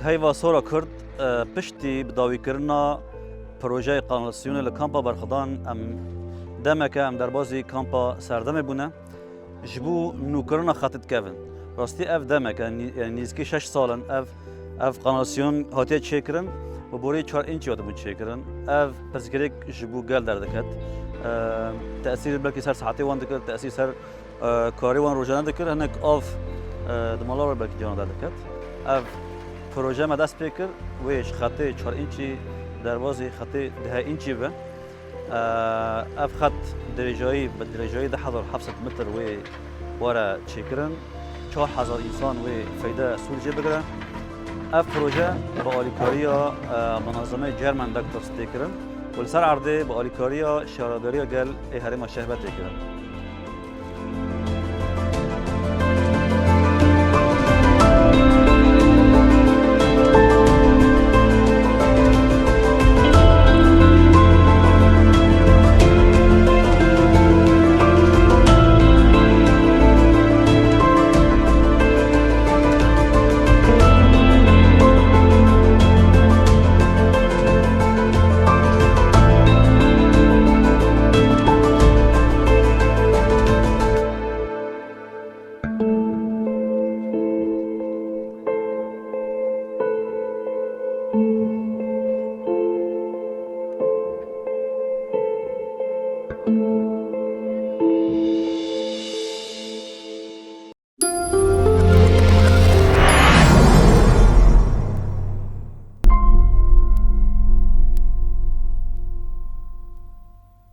هیوا سورا کرد پشتی بداوی کرنا پروژه قانونسیون لکامپا برخدان ام دمک ام در بازی کامپا سردم بونه جبو نوکرنا خطت کردن راستی اف دمک یعنی نزدیک 6 سالن اف قانونسیون هاتی چکرن و بوری 4 اینچی هاتمون چکرن اف پس گریک جبو گل در دکت تأثیر بلکی سر ساعتی وان دکت تأثیر سر کاری وان روزانه دکت هنک آف دمالار بلکی جان در دکت اف پروژه ما دست پیکر ویش خطی 4 اینچی دروازی خطی 10 اینچی به اف خط درجایی به درجایی 10700 متر و ورا چیکرن 4000 انسان و فایده سورجی بگیرن اف پروژه با آلیکاریا منظمه جرمن دکتور ستیکرن و سر عرضه با آلیکاریا شهرداری گل هرم شهبت کردن